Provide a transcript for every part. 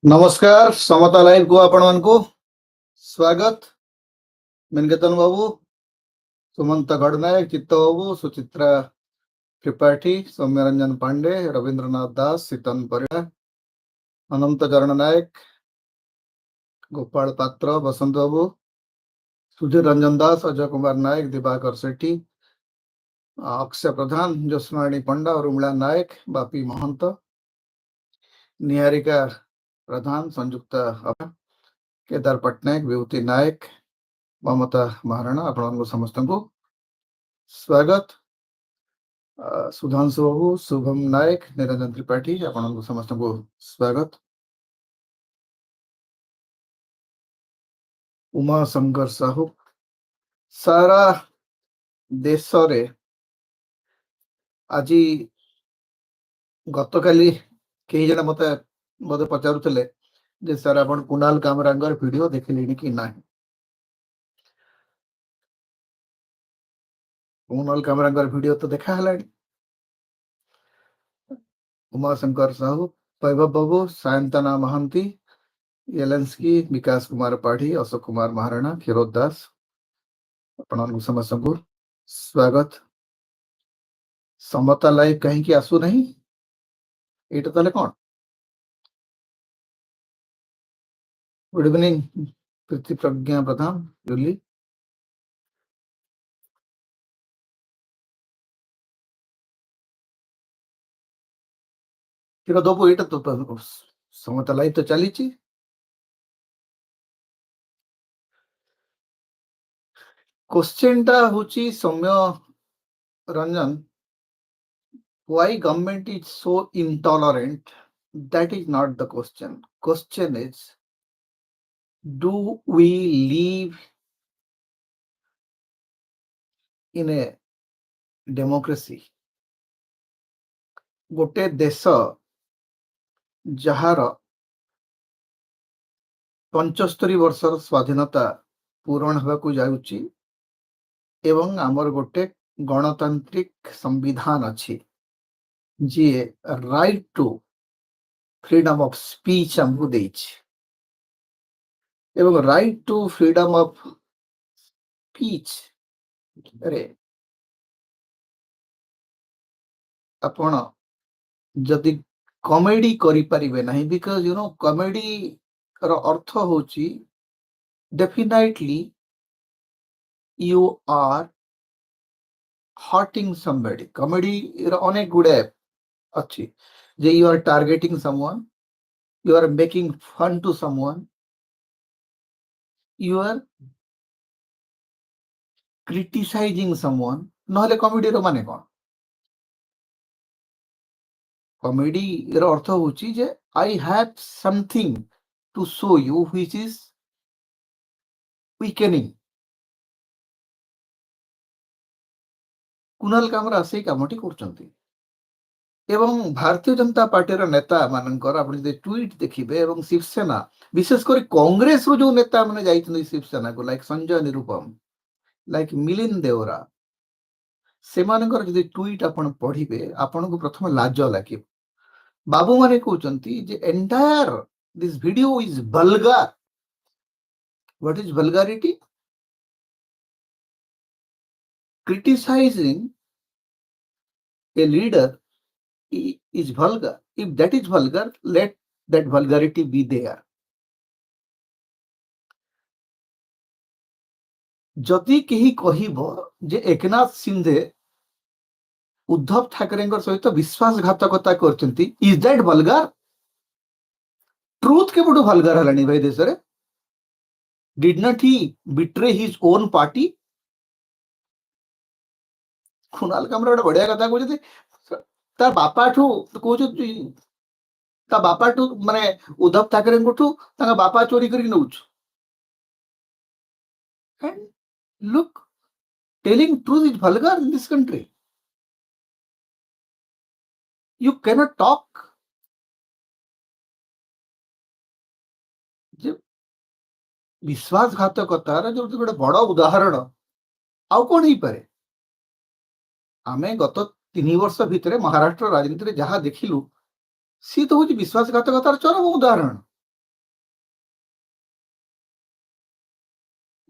नमस्कार समता लाइव को आपण मानकु स्वागत। मिनकेतन बाबू, सुमंत गड़नायक, चित्त बाबू, सुचित्रा त्रिपाठी, सौम्यरंजन पांडे, रविंद्रनाथ दास, सीतन परिड़ा, अनंत चरण नायक, गोपाल पात्र, बसंत बाबू, सुधीर रंजन दास, अजय कुमार नायक, दिवाकर सेठी, अक्षय प्रधान, ज्योत्सनारायणी पंडा, उर्मिला नायक, बापी महंत, निहारिका प्रधान, संयुक्ता, केदार पट्टनायक, विभूति नायक, ममता महाराणा, आपण समस्त को स्वागत। सुधांशु बाबू, शुभम नायक, निरंजन त्रिपाठी, आपण समस्त को स्वागत। उमा शंकर साहू, सारा देश रे आज गतकाली कई जन मत पचारुले जे सर आपण कुणाल कामरांगर वीडियो देखिले कि ना। कुणाल कामरांगर वीडियो तो देखा है। उमाशंकर साहू, वैभव बाबू, सायंतना महांती, येलेंस्की, विकास कुमार पाठी, अशोक कुमार महाराणा, क्षीरोद दास, आपण समस्त को स्वागत। समता लाइव कहीं आसु नहीं एटा ताले कौन। गुड इवनिंग प्रीति प्रज्ञा प्रधान, जूली, फिर दबो एटा तो समता लाइव तो चली। क्वेश्चन टा होची सौम्य Ranjan, why government is so intolerant? That is not the question. Question is, do we live in a democracy? गोटे देश जार 75 वर्षर स्वाधीनता पूरण होगा जाउची एवं आमर गोटे गणतांत्रिक संविधान अच्छी जी right to freedom of speech हमको देछि एवं right to freedom of speech रे आपण जदि कॉमेडी करि परिबे नहीं, बिकॉज यू नो कॉमेडी रो अर्थ होची definitely you are hurting somebody. Comedy अनेक गुड़े अच्छी जे you are targeting someone, you are making fun to someone, you are criticizing someone, नहले कॉमेडी रो माने कौन। कॉमेडी रो अर्थ होची जे I have something to show you which is weakening। Kunal Kamra से कामटी करचंती एवं भारतीय जनता पार्टी नेता मानकर आप ट्वीट देखिए एवं शिवसेना विशेषकर कांग्रेस रो जो नेता माने जाइछन शिवसेना को, लाइक संजय निरुपम, लाइक मिलिंद देवरा, से मानकर जदि ट्वीट आपण पढ़िबे आपण को प्रथम लाज लागे। बाबू माने कहउचंती जे entire this video is vulgar. What is vulgarity? Criticising a leader is vulgar. If that is vulgar, let that vulgarity be there. जदि केही कहिबो जे एकनाथ शिंदे उद्धव ठाकरे सहित विश्वासघातकता करचंती, इज दैट वल्गर? ट्रूथ के बडू वल्गर हलानी भाई देश रे। Did not he betray his own party? Kunal Kamra बडा बढ़िया कथा कहउछथि, तार बापा ठू कहउछ ता बापा ठू माने उद्धव ठाकरे ठू ताका बापा चोरी करी नउछ। And look, telling truth is vulgar in this country. You cannot talk. विश्वासघातकतार जो गोटे बड़ उदाहरण आउ कौन ही पारे। आमे गत 3 वर्ष भितर महाराष्ट्र राजनीति जहाँ देखिलु सी तो हूँ विश्वासघातकतार चरम उदाहरण।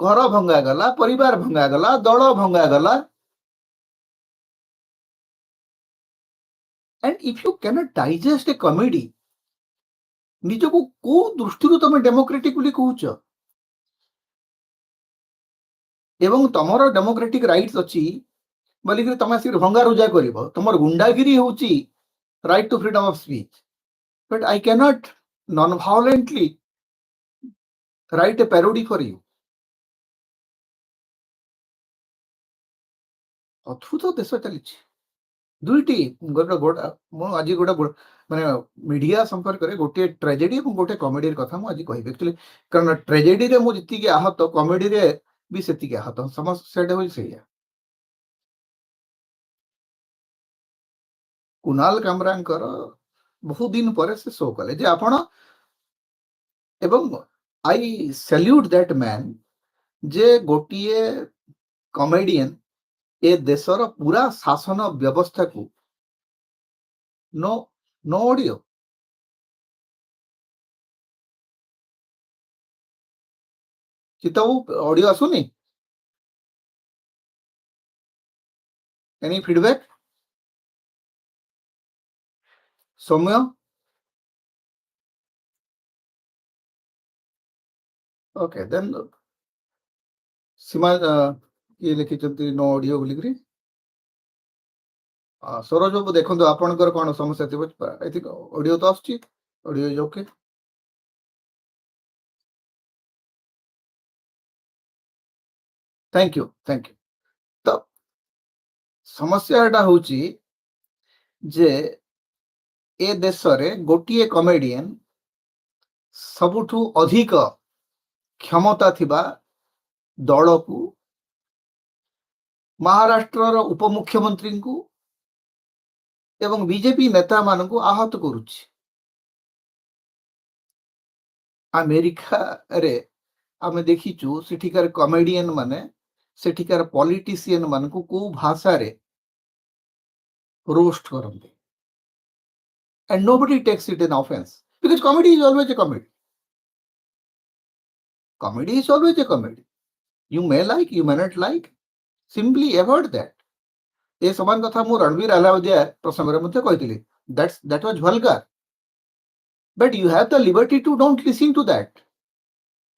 घर भंगा गला, परिवार भंगा गला, दल भंगा गला. And if you cannot digest a comedy, ନିଜକୁ କୋଉ ଦୃଷ୍ଟିରୁ ତମେ ଡେମୋକ୍ରେଟିକ ବୋଲି କହୁଛ? ଏବଂ ତମର ଡେମୋକ୍ରେଟିକ ରାଇଟ୍ସ ଅଛି ବୋଲିକି ତମେ ଆସିକି ଭଙ୍ଗାରୁଜା କରିବ. ତମର ଗୁଣ୍ଡାଗିରି ହେଉଛି right to freedom of speech. But I cannot non-violently write a parody for you. ଅଦ୍ଭୁତ ଦେଶ ଚାଲିଛି. ଦୁଇଟି ମୁଁ ଆଜି ଗୋଟେ ମାନେ ମିଡିଆ ସମ୍ପର୍କରେ ଗୋଟିଏ ଟ୍ରାଜେଡି ଏବଂ ଗୋଟେ କମେଡିର କଥା ମୁଁ ଆଜି କହିବି. ଆକ୍ଚୁଆଲି କାରଣ ଟ୍ରାଜେଡିରେ ମୁଁ ଯେତିକି ଆହତ, କମେଡିରେ ବି ସେତିକି ଆହତ. ସମସ୍ତ ସେଇଟା ହେଉଛି ସେଇଆ. କୁନାଲ କାମରାଙ୍କର ବହୁତ ଦିନ ପରେ ସେ ଶୋ କଲେ ଯେ ଆପଣ, ଏବଂ ଆଇ ସାଲ୍ୟୁଟ ଦ୍ୟାଟ ମ୍ୟାନ ଯେ ଗୋଟିଏ କମେଡିଆନ ଏ ଦେଶର ପୁରା ଶାସନ ବ୍ୟବସ୍ଥାକୁ नो नो ऑडियो चिताऊ ऑडियो आसुनी. Any feedback? Soumya? Okay then Seema ये लिखिଛନ୍ତି नो ऑडियो बोलिकरी. सरोज बाबू देखो आपणकर कौन समस्या थी? ऑडियो तो आसुची, audio is okay. Thank you thank you. तो समस्या एटा होची जे ए देश रे गोटिए कॉमेडियन सबुठू अधिक क्षमता थिबा दल को, महाराष्ट्र उपमुख्यमंत्री को एवं बीजेपी नेता मान को आहत करुछि. अमेरिका रे आमे देखिचु सेठिकार कॉमेडियन माने सेठिकार पॉलिटिशियन मान को भाषा रे रोस्ट करते. And nobody takes it in offense because comedy is always a comedy. Comedy is always a comedy. You may like, you may not like. Simply avoid that. ए समान कथा मु रणवीर अलाउद्दीन प्रसंग रे मते कहितली. That was vulgar. But you have the liberty to don't listen to that.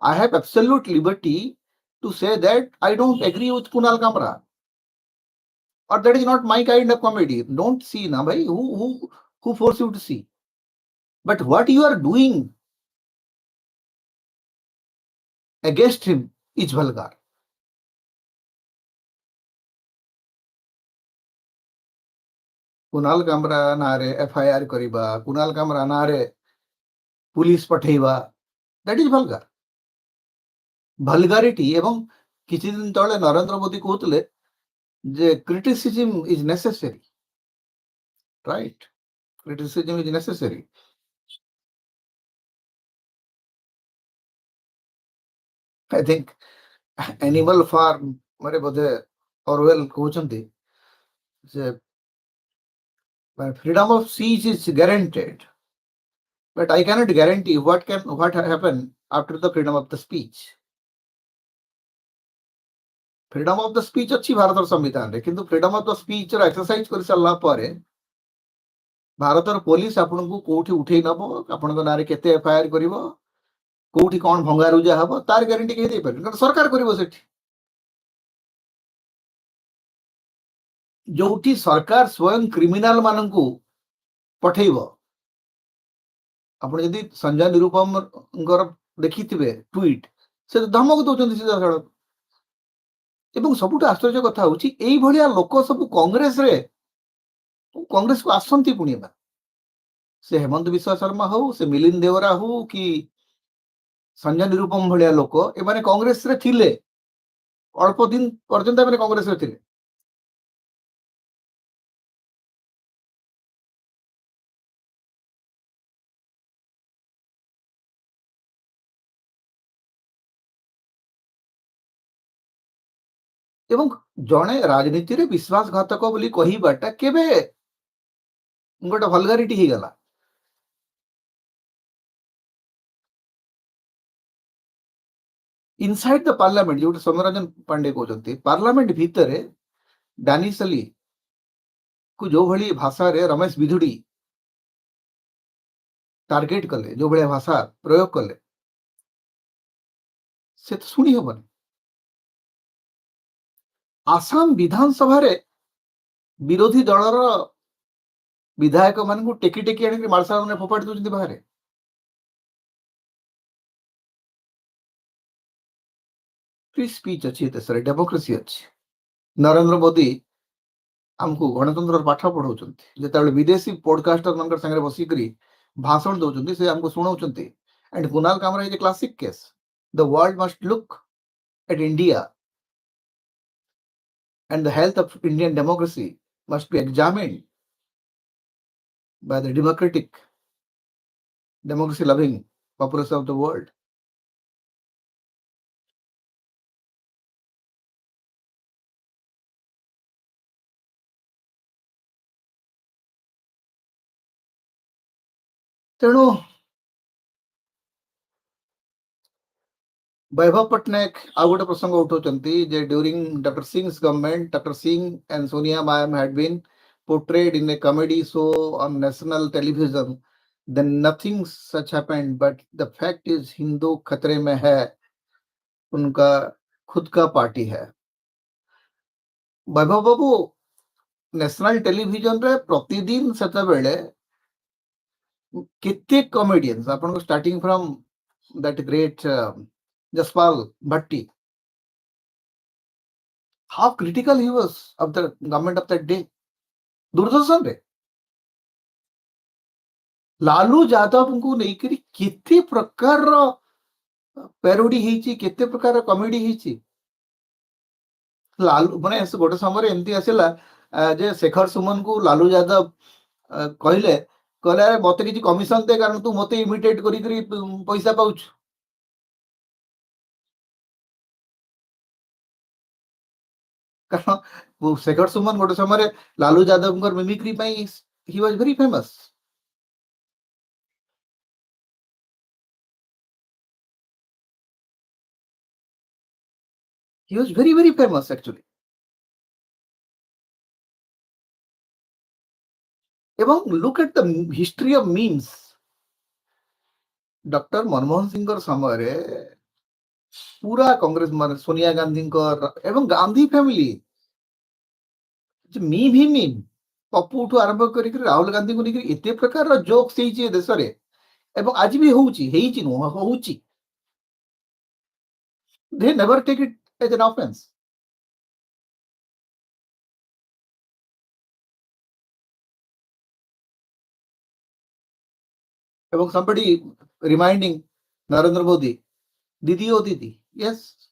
I have absolute liberty to say that I don't agree with Kunal Kamra, or that is not my kind of comedy. Don't see na bhai, who force you to see? But what you are doing against him is vulgar. Kunal Kamra नारे FIR करिबा, कुणाल कामरा नारे police पठेइबा, that is vulgar. vulgarity एवं किछि दिन तळे नरेंद्र मोदी कहतले जे criticism is necessary, right? Criticism is necessary. I think animal farm मारे बोधे ऑरवेल कहउचंती जे freedom of speech is guaranteed, but I cannot guarantee what happen after the freedom of the speech. Freedom of the speech अच्छी भारत संविधान रे, किंतु freedom of the speech रो exercise कर सारा पर भारत पुलिस आपन को कोठी उठे नबो, आपन को नारे केते एफआईआर करिवो, कोठी कोन भंगा रुजा हबो, तार गारंटी के दे पर सरकार करिवो. सेठी जोठी सरकार स्वयं क्रिमिनल मान को पठेइबो. आपण यदि संजय निरुपम देखिथिबे ट्वीट, से धमक दउचंती सीधा सड़क. एवं सबुठ आश्चर्य कथा होची एई भलिया लोक सब कांग्रेस को आसंती पुणिमा. से हेमंत विश्व शर्मा हो, से मिलिंद देवरा हो कि संजय निरुपम भलिया लोक ए माने कांग्रेस रे थिले, अल्प दिन पर्यंत माने कांग्रेस रे थिले. एवं जणे राजनीति रे विश्वासघातक बोली कहिबाटा केबे गोटे वल्गारिटी ही गला. इनसाइड द पार्लियामेंट जो सौम्यरंजन पांडे कहते पार्लियामेंट भितर डानिसली को जो भली भाषा रे रमेश विधुड़ी टार्गेट कले जो भाया भाषा प्रयोग कले से तो शुणी हेबन आसाम विधानसभा रे विरोधी दलर विधायक मान टेकी टेकी आनी मार्शल मैंने फोपाड़ी दूसरी बाहर फ्री स्पीच अच्छी देश डेमोक्रेसी अच्छी नरेंद्र मोदी आमको गणतंत्र पाठ पढ़ाऊँ जो विदेशी पॉडकास्टर मान संगे बसिक भाषण दौरान से आमको शुणाऊँ and Kunal Kamra is a classic case the world must look at India and the health of Indian democracy must be examined by the democracy loving population of the world. तेणु वैभव पट्टनायक आ गोटे प्रसंग उठाउछंती जे during doctor Singh government doctor Singh and Sonia ma'am had been portrayed in a comedy show on national television then nothing such happened but the fact is Hindu खतरे में है उनका खुद का पार्टी है वैभव बाबू नेशनल टेलीविजन रे प्रतिदिन सेता बेले कितने कॉमेडियंस आपन starting from that great Jaspal Bhatti how critical he was of the government of that day Doordarshan रे लालू यादव को लेकर कितने प्रकार पैरोडी होती केते प्रकार कॉमेडी होती लालू माने गोटे समय एमती आसला जे शेखर सुमन को लालू यादव कहले कहले मत किसी कमिशन दे कारण तू मत इमिटेट करी पैसा पाउछ कारण शेखर सुमन गोटे समय Lalu Yadav mimicry he was very famous he was very famous actually এবং look at the history of memes doctor Manmohan Singh समय रे पूरा कांग्रेस मान सोनिया गांधी एवं गांधी फैमिली मीम ही मीम पप्पू ठू आरंभ कर राहुल गांधी को लेकर एते प्रकार जोक्स होइछि देश रे एवं आज भी होउछि हेइछि no होउछि they never take it as an offense एवं somebody reminding Narendra Modi didi oh didi yes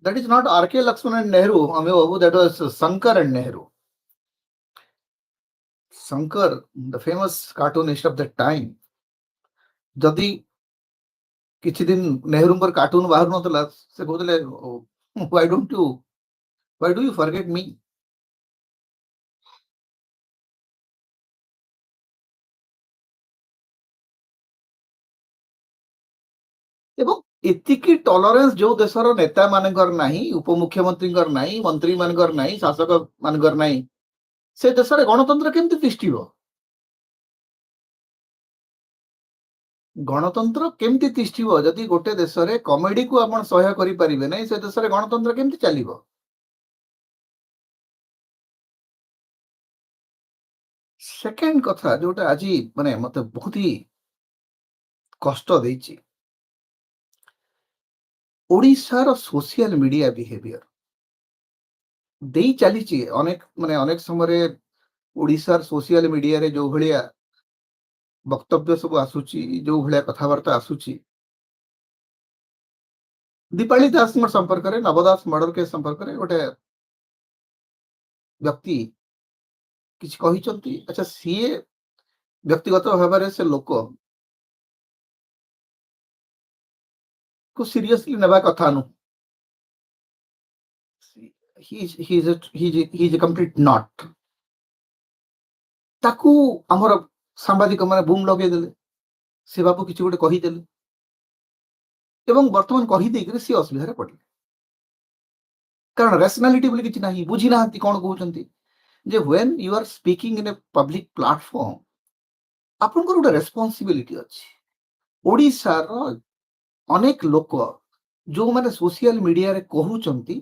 that is not RK Lakshman and Nehru Ame Babu that was Shankar and Nehru Shankar the famous cartoonist of that time जदि किछि दिन Nehru cartoon बाहर नतला से कहले why do you forget me एवं एतिकी tolerance जो देशर नेता मानकर नाही उपमुख्यमंत्री नाही मंत्री मानकर नाही शासक मानकर नाही से देशर गणतंत्र केमती तिष्ठिबो गणतंत्र केमती तिष्ठिबो जदि गोटे देश रे कॉमेडी को आपण सहयोग करि परिबे नै से देश रे गणतंत्र केमती चलिबो सेकंड कथा जोटा आज माने मते बहुत ही कष्ट देछि ओडिशार सोशल मीडिया बिहेवियर देई चली अनेक माने अनेक समय ओडिशार सोशल मीडिया रे जो भलिया वक्तव्य सब आसुची जो भलिया कथावार्ता आसुची दीपाली दास संपर्क में नवदास मर्डर केस संपर्क में गोटे व्यक्ति किसी कही अच्छा सी व्यक्तिगत भाव से लोक को सीरियसली नेबा कथा नु he is a complete not ताकू हमर सांबादिक माने बूम लगे देले ସେ ବାବୁ କିଛି ଗୋଟେ କହିଦେଲେ ଏବଂ ବର୍ତ୍ତମାନ କହିଦେଇକିରି ସେ ଅସୁବିଧାରେ ପଡ଼ିଲେ। କାରଣ ରେସନାଲିଟି ବୋଲି କିଛି ନାହିଁ, ବୁଝି ନାହାନ୍ତି କ'ଣ କହୁଛନ୍ତି। ଯେ when you are speaking in a public platform, ଆପଣଙ୍କର ଗୋଟେ ରେସ୍ପନ୍ସିବିଲିଟି ଅଛି। ଓଡ଼ିଶାର ଅନେକ ଲୋକ ଯୋଉମାନେ ସୋସିଆଲ ମିଡିଆରେ କହୁଛନ୍ତି,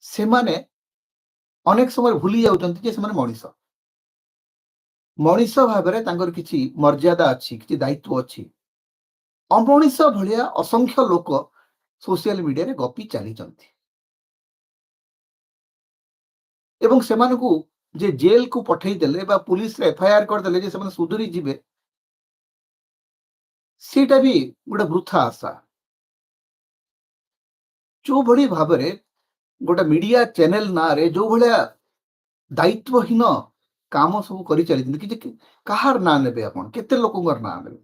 ସେମାନେ ଅନେକ ସମୟରେ ଭୁଲି ଯାଉଛନ୍ତି ଯେ ସେମାନେ ମଣିଷ। ମଣିଷ ଭାବରେ ତାଙ୍କର କିଛି ମର୍ଯ୍ୟାଦା ଅଛି, କିଛି ଦାୟିତ୍ୱ ଅଛି। ଅମଣିଷ ଭଳିଆ ଅସଂଖ୍ୟ ଲୋକ ସୋସିଆଲ ମିଡିଆରେ ଗପି ଚାଲିଛନ୍ତି ଏବଂ ସେମାନଙ୍କୁ ଯେ ଜେଲକୁ ପଠେଇଦେଲେ ବା ପୁଲିସରେ ଏଫଆଇଆର କରିଦେଲେ ଯେ ସେମାନେ ସୁଧୁରି ଯିବେ, ସେଇଟା ବି ଗୋଟେ ବୃଥା ଆଶା। ଯୋଉଭଳି ଭାବରେ ଗୋଟେ ମିଡିଆ ଚ୍ୟାନେଲ ନାଁରେ ଯୋଉ ଭଳିଆ ଦାୟିତ୍ୱହୀନ କାମ ସବୁ କରି ଚାଲିଛନ୍ତି, କିଛି କାହାର ନାଁ ନେବେ ଆପଣ, କେତେ ଲୋକଙ୍କର ନାଁ ନେବେ?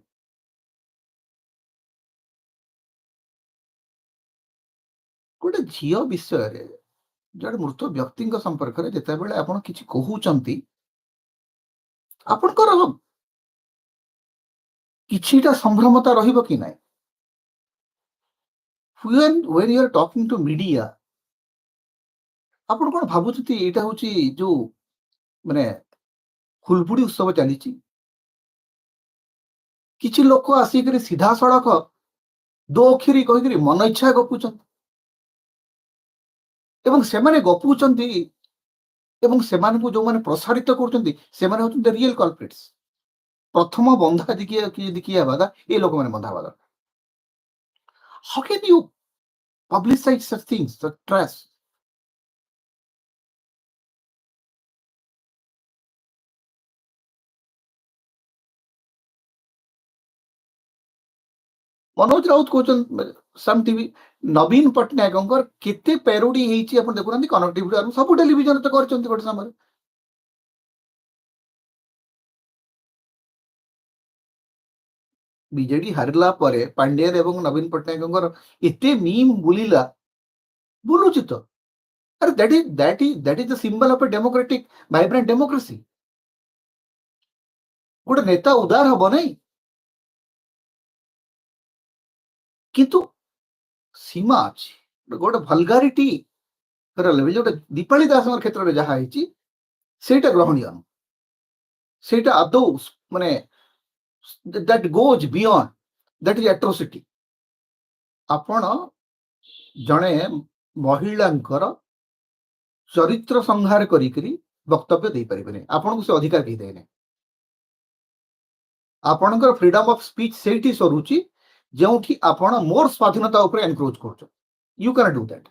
ଗୋଟେ ଝିଅ ବିଷୟରେ, ଜଣେ ମୃତ ବ୍ୟକ୍ତିଙ୍କ ସମ୍ପର୍କରେ ଯେତେବେଳେ ଆପଣ କିଛି କହୁଛନ୍ତି, ଆପଣଙ୍କର କିଛିଟା ସମ୍ଭ୍ରମତା ରହିବ କି ନାହିଁ? when you are talking to media, ଆପଣ କ'ଣ ଭାବୁଛନ୍ତି ଏଇଟା ହଉଛି ଯୋଉ ମାନେ ହୁଲବୁଡି ଉତ୍ସବ ଚାଲିଛି? କିଛି ଲୋକ ଆସିକରି ସିଧାସଳଖ ଦୋ ଅକ୍ଷରୀ କହିକରି ମନ ଇଚ୍ଛା ଗପୁଛନ୍ତି ଏବଂ ସେମାନେ ଗପୁଛନ୍ତି ଏବଂ ସେମାନଙ୍କୁ ଯୋଉମାନେ ପ୍ରସାରିତ କରୁଛନ୍ତି ସେମାନେ ହଉଛନ୍ତି ରିଏଲ କଲପ୍ରିଟ୍ସ। ପ୍ରଥମ ବନ୍ଧା ଯଦି କିଏ ହେବା କଥା, ଏ ଲୋକମାନେ ବନ୍ଧା ହେବା ଦରକାର। How can you publicize such things, such trash? Manoj Raut कहते सम टीवी नवीन पट्टनायक केते पेरोडी हेची आपण देखुनांती कनेक्टिविटी आरु सब टेलीविजन तो करचंती गोटे समय। बीजेडी हारला परे पांड्यन एवं नवीन पट्टनायक एते मीम बुलिला बुलुची तो। अरे that is the symbol of a democratic vibrant democracy. गोटे नेता उदार हबो नै, किंतु सीमा अछि। गोटे वल्गारिटी लेवल जो दीपाली दास क्षेत्र में जहाँ होती सेटा ग्रहणीय, सेटा आदौ माने that goes beyond, that is atrocity। आपण जणे महिलांकर चरित्र संहार करी वक्तव्य दे परिबेने, आपण को से अधिकार कहि देने। आपणकर फ्रीडम ऑफ स्पीच सेठी सरुची जेउठी आपण मोर स्वाधीनता ऊपर एनक्रोच करछो। You can do that.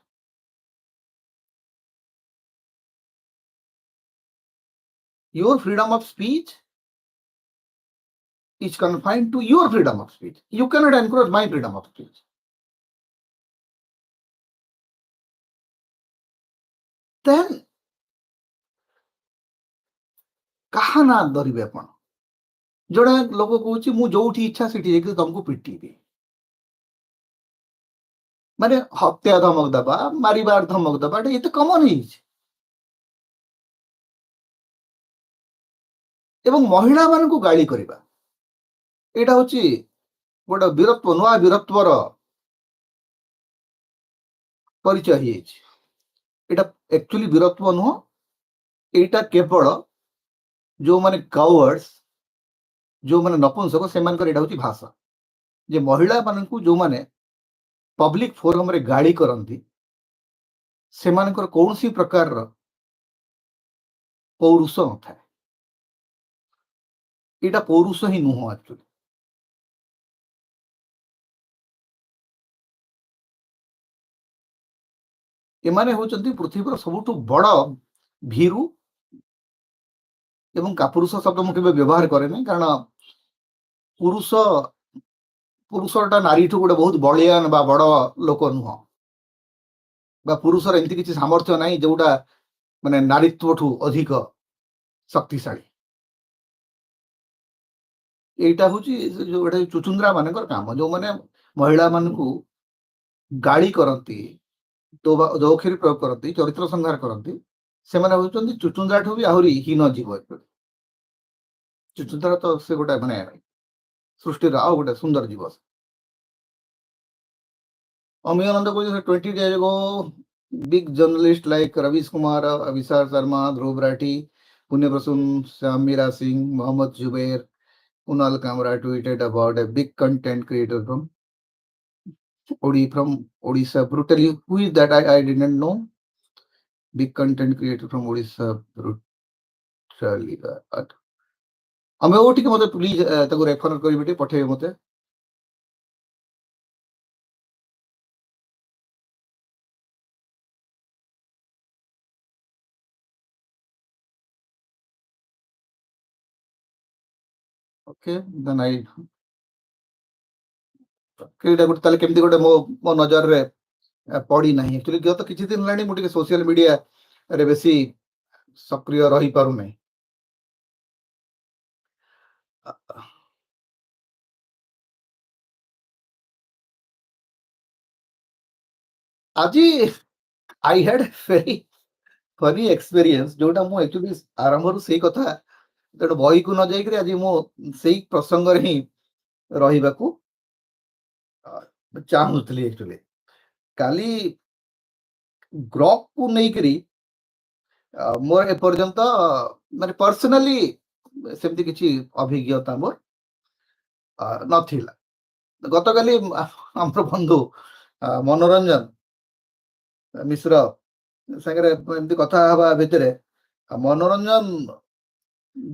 Your freedom of speech is confined to your freedom of speech. You cannot encroach my freedom of speech. Then कहा ना धरवे आपण? जड़े लोक कहूँ मु जो इच्छा से तुमको पिटी माने हत्या धमक दबा, मारिबार धमक दबा, ये तो कमन ही। एवं महिला मान को गाली करवा एटा होची गोटे वीरत्व, नुआ वीरत्वर परिचय ही। एटा एक्चुअली वीरत्व नुह, एटा केवल जो माने कावर्ड्स, जो माने नपुंसक से मानकर एटा होची भाषा। जे महिला मान को जो माने पब्लिक फोरम रे गाली करंती से मानकर कौनसी प्रकार पौरुष नथा। एटा पौरुष ही नुह एक्चुअली। एमाने होचंती पृथ्वीर सबुठु बड़ भीरु एवं कापुरुष शब्द मुझे व्यवहार करे नहीं, कारण पुरुष पुरुषटा नारी ठू गोटे बहुत बलियान बा बड़ लोक नुह, बा पुरुषर एमती किसी सामर्थ्य नहीं जोटा माने नारीत्व ठू अधिक शक्तिशाली। एटा होची जो एटा चुचुंद्रा मानकर काम, जो माने महिला मान को गाली करती, दौखरी प्रयोग करती, चरित्र संहार करती, से माने होचंती चुचुंद्रा ठू भी आहुरी हीन जीव। चुचुंद्रा तो से गोटे माने सृष्टि आउ गोटे सुंदर जीव अमियानंद को 20 days ago big journalists like Ravish Kumar, Avishar Sharma, Dhruv Rathi, Punya Prasun, Shamira Singh, Mohammad Zubair, Kunal Kamra tweeted about a big content creator from Odisha. Brutally, who is that? I didn't know. Big content creator from Odisha. Brutally. ଆମେ ଓ ଟିକେ ମତେ please ତାକୁ refer କରିବେ ଟିକେ ପଠେଇବେ ମତେ okay then I କେଇଟା ଗୋଟେ ତାହେଲେ କେମିତି ଗୋଟେ ମୋ ନଜରରେ ପଡି ନାହିଁ ଆକ୍ଚୁଆଲି ଗତ କିଛି ଦିନ ହେଲାଣି ମୁଁ ଟିକେ ସୋସିଆଲ ମିଡିଆରେ ବେଶୀ ସକ୍ରିୟ ରହିପାରୁନାହିଁ ଆଜି I had very funny experience जोटा मु एक्चुअली आरंभରୁ ସେଇ କଥା ତେଣୁ ବହିକୁ ନ ଯାଇକରି ଆଜି ମୁଁ ସେଇ ପ୍ରସଙ୍ଗରେ ହିଁ ରହିବାକୁ ଚାହୁଁଥିଲି एक्चुअली କାଲି ଗ୍ରକକୁ ନେଇକରି ମୋର ଏପର୍ଯ୍ୟନ୍ତ ମାନେ ପର୍ସନାଲି ସେମିତି କିଛି ଅଭିଜ୍ଞତା ମୋର ନଥିଲା ଗତକାଲି ଆମର ବନ୍ଧୁ ମନୋରଞ୍ଜନ ମିଶ୍ର ସାଙ୍ଗରେ ଏମିତି କଥା ହେବା ଭିତରେ ମନୋରଞ୍ଜନ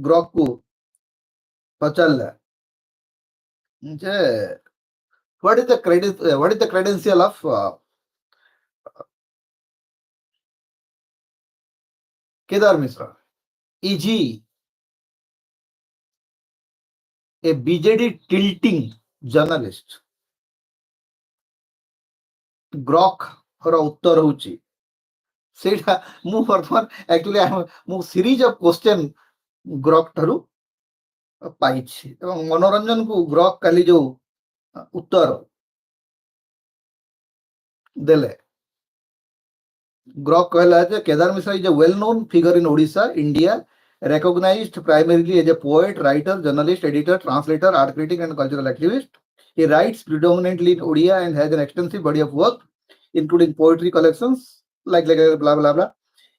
ଗ୍ରକକୁ ପଚାରିଲା ଯେ what is the credential of Kedar Mishra? Is he a BJD tilting journalist? Grok ର उत्तर होची सेटा मु वर्तमान एक्चुअली मु सीरीज ऑफ क्वेश्चन ग्रॉक ठारू पाइछि एवं मनोरंजन को ग्रॉक काली जो उत्तर देले ग्रॉक कहला जे Kedar Mishra is a well known figure in Odisha, India, recognized primarily as a poet, writer, journalist, editor, translator, art critic and cultural activist. He writes predominantly in Odia and has an extensive body of work including poetry collections like blah blah blah.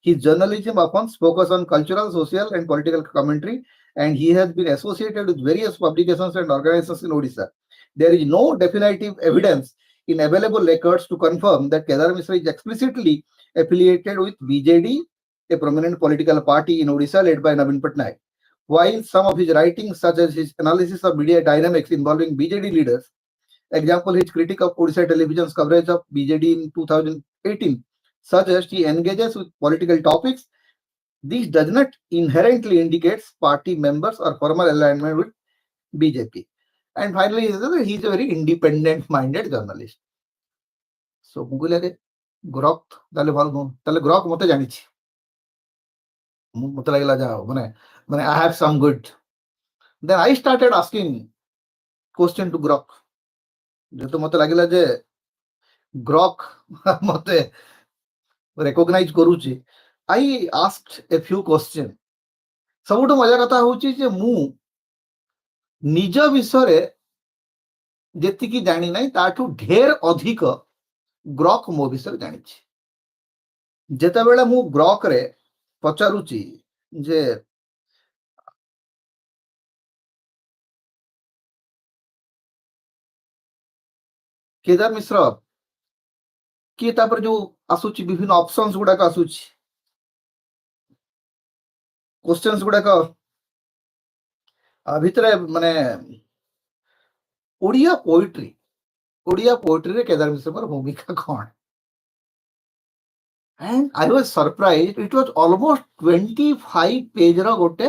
His journalism often focus on cultural, social and political commentary and he has been associated with various publications and organizations in Odisha. There is no definitive evidence in available records to confirm that Kedar Mishra is explicitly affiliated with BJD, a prominent political party in Odisha led by Navin Patnaik. While some of his writings, such as his analysis of media dynamics involving BJD leaders, example his critique of Odisha television's coverage of BJD in 2018, suggest he engages with political topics, this does not inherently indicate party members or formal alignment with BJP. And finally, he is a very independent-minded journalist. So, मुगुले Grok ताले Grok मते जानिछि मते लागला जाओ माने I have some good. Then I started asking question to Grok जेतो मते लागला जे ग्रॉक मते recognize करूची I asked a few questions. सबुठ मजा कथा होची जे मु निज विषय जेतिकी जानी नाही ताठू ढेर अधिक ग्रॉक मो विषय जानी जेते बेला मु ग्रॉक रे पचारुची जे केदार मिश्र कि तापर जो आसुची विभिन्न ऑप्शंस गुडा का आसुची क्वेश्चंस गुडा का भितरे माने ओडिया पोएट्री रे केदार मिश्र भूमिका कौन and I was surprised it was almost 25 page रा गोटे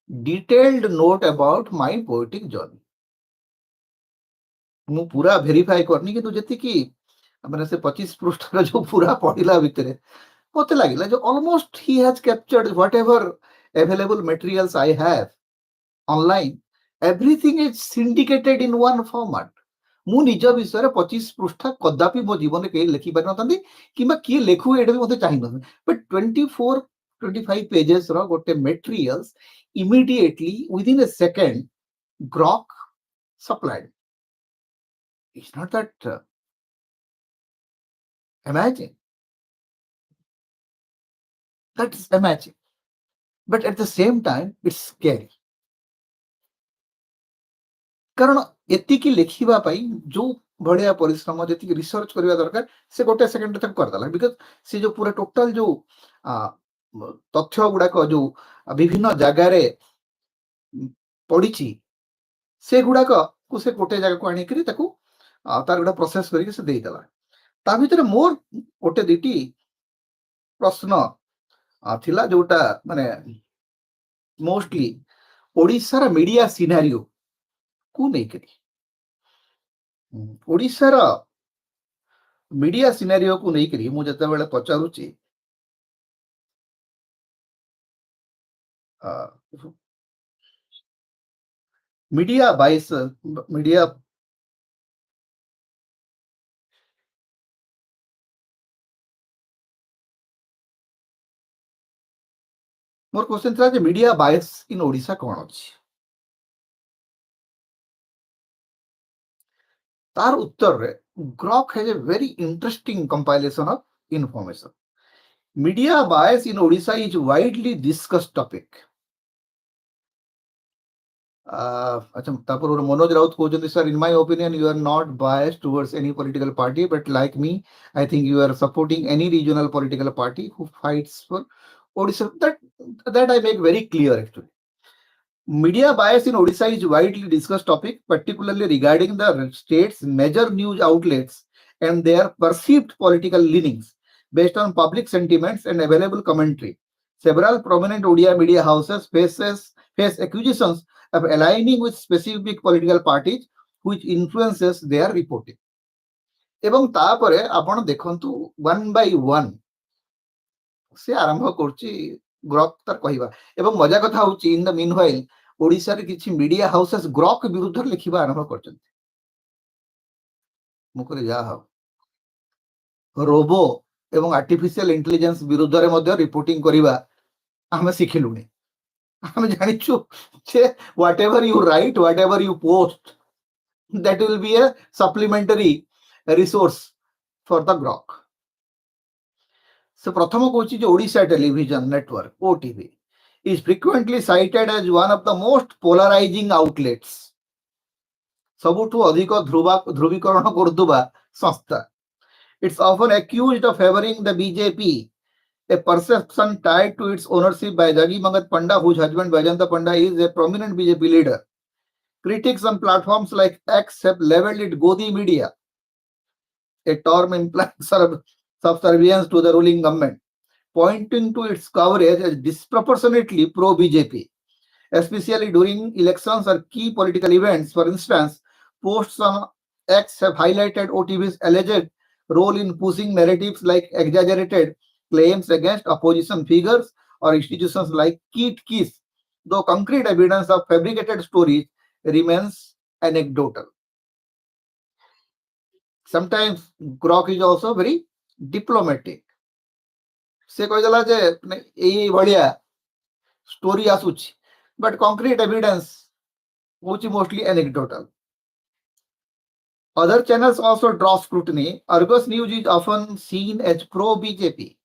detailed note about my poetic journey मु पूरा वेरीफाई करनी कि जति कि माने से 25 पृष्ठ रा जो पूरा पढिला भितरे मते लागिला जो almost he has captured whatever available materials I have online everything is syndicated in one format मु निज विषय 25 पृष्ठ कदापि मो जीवन के लिखि पार नथंदी किबा की लेखु एडे मते चाहि न बट 25 पेजेस रो गोटे materials immediately within a second grok supplied. It's not that amazing. That is amazing. But at the same time, it's scary. କାରଣ ଏତିକି ଲେଖିବା ପାଇଁ ଯୋଉ ଭଳିଆ ପରିଶ୍ରମ ଯେତିକି ରିସର୍ଚ୍ଚ କରିବା ଦରକାର ସେ ଗୋଟେ ସେକେଣ୍ଡରେ ତାକୁ କରିଦେଲା ବିକଜ ସେ ଯୋଉ ପୁରା ଟୋଟାଲ ଯୋଉ ତଥ୍ୟ ଗୁଡାକ ଯୋଉ ବିଭିନ୍ନ ଜାଗାରେ ପଡିଛି ସେଗୁଡାକୁ ସେ ଗୋଟେ ଜାଗାକୁ ଆଣିକିରି ତାକୁ ତାର ଗୋଟେ ପ୍ରୋସେସ କରିକି ସେ ଦେଇଦେଲା। ତା ଭିତରେ ମୋର ଗୋଟେ ଦୁଇଟି ପ୍ରଶ୍ନ ଥିଲା ଯୋଉଟା ମାନେ ମୋଷ୍ଟଲି ଓଡିଶାର ମିଡିଆ ସିନାରିଓ କୁ ନେଇକରି ଓଡିଶାର ମିଡିଆ ସିନାରିଓକୁ ନେଇକରି ମୁଁ ଯେତେବେଳେ ପଚାରୁଛି ମିଡିଆ ବାଇସ୍ ମିଡିଆ ମୋର କ୍ୱେଶ୍ଚନ ଥିଲା ଯେ ମିଡିଆ ବାଇସ୍ ଇନ୍ ଓଡିଶା କଣ ଅଛି? तार उत्तर रे Grok has a very interesting compilation of information. Media bias in Odisha is widely discussed topic. अच्छा तापर मनोज राउत कहते sir in my opinion you are not biased towards any political party but like me I think you are supporting any regional political party who fights for Odisha. That I make very clear actually. Media bias in Odisha is widely discussed topic, particularly regarding the state's major news outlets and their perceived political leanings based on public sentiments and available commentary. Several prominent Odia media houses face accusations of aligning with specific political parties which influences their reporting. ଏବଂ ତାପରେ ଆପଣ ଦେଖନ୍ତୁ one by one ସେ ଆରମ୍ଭ କରୁଛି Grok ତାର କହିବା ଏବଂ ମଜା କଥା ହଉଛି ଇନ୍ ଦ ମିନ୍ ହ୍ୱାଇଲ୍ ଓଡିଶାରେ କିଛି ମିଡିଆ ହାଉସେସ୍ ଗ୍ରକ୍ ବିରୁଦ୍ଧରେ ଲେଖିବା ଆରମ୍ଭ କରିଛନ୍ତି। ମୁଁ କହିଲି ଯାହା ହଉ ରୋବୋ ଏବଂ ଆର୍ଟିଫିସିଆଲ ଇଣ୍ଟେଲିଜେନ୍ସ ବିରୁଦ୍ଧରେ ମଧ୍ୟ ରିପୋର୍ଟିଂ କରିବା ଆମେ ଶିଖିଲୁଣି। ଆମେ ଜାଣିଛୁ ଯେ whatever you write whatever you post that will be a supplementary resource for the grok। So प्रथम कहूँ जो Odisha television network OTV is frequently cited as one of the most polarizing outlets। सबुठु अधिक ध्रुवीकरण करदुबा संस्था। It's often accused of favoring the BJP, a perception tied to its ownership by Jagi Mangat Panda, whose husband Vajanta Panda is a prominent BJP leader. Critics on platforms like X have labeled it Godi media, a term implying subservience to the ruling government, pointing to its coverage as disproportionately pro-BJP, especially during elections or key political events. For instance, posts on X have highlighted OTV's alleged role in pushing narratives like exaggerated claims against opposition figures or institutions like Kit Kiss, though concrete evidence of fabricated stories remains anecdotal. Sometimes Grok is also very diplomatic। से କହିଦେଲା ଯେ ଏଇ ଭଳିଆ story ଆସୁଛି but concrete evidence ହଉଛି mostly anecdotal। Other channels also draw scrutiny. Argus News is often seen as pro-BJP,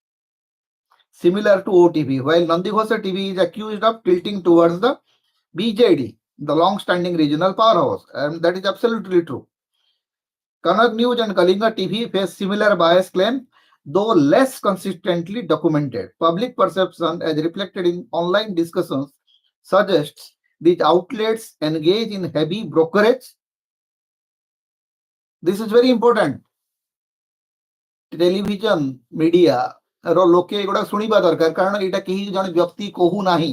similar to OTV, while Nandivasa TV is accused of tilting towards the BJD, the long-standing regional powerhouse, and that is absolutely true. Kannada News and Kalinga TV face similar bias claims, though less consistently documented. Public perception, as reflected in online discussions, suggests these outlets engage in heavy brokerage। This is very important। Television media रो लोके एगुड़ा शुणिबा दरकार कारण एटा केही जने व्यक्ति कहू नाही।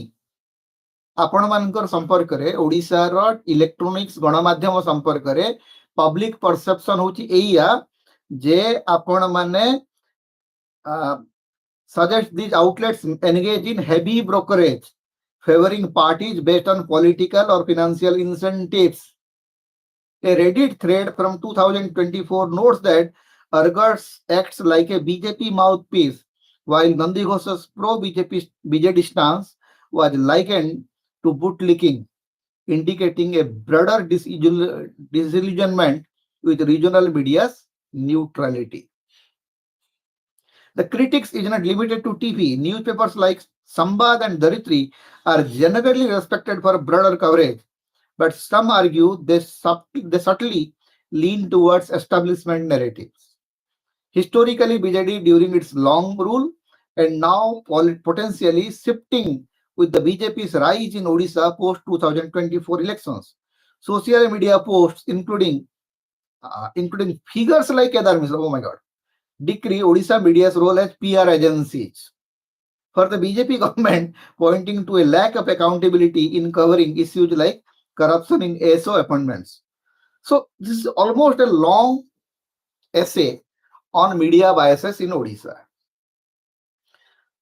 आपण मानकर संपर्क रे ओडिसा रो इलेक्ट्रॉनिक्स गणमाध्यम संपर्क रे पब्लिक परसेप्शन होची एया जे आपण माने suggest these outlets engage in heavy brokerage, favoring parties based on political or financial incentives। A Reddit thread from 2024 notes that Argus acts like a BJP mouthpiece, while Nandi Ghosa's pro-BJD stance was likened to bootlicking। indicating a broader disillusionment with regional media's neutrality. The critics is not limited to TV. Newspapers like Sambad and Daritri are generally respected for broader coverage, but some argue they subtly lean towards establishment narratives. Historically, BJD during its long rule and now potentially shifting with the BJP's rise in Odisha post 2024 elections. Social media posts, including figures like Kedar Mishra, oh my God, decree Odisha media's role as PR agencies. For the BJP government, pointing to a lack of accountability in covering issues like corruption in ASO appointments. So this is almost a long essay on media biases in Odisha.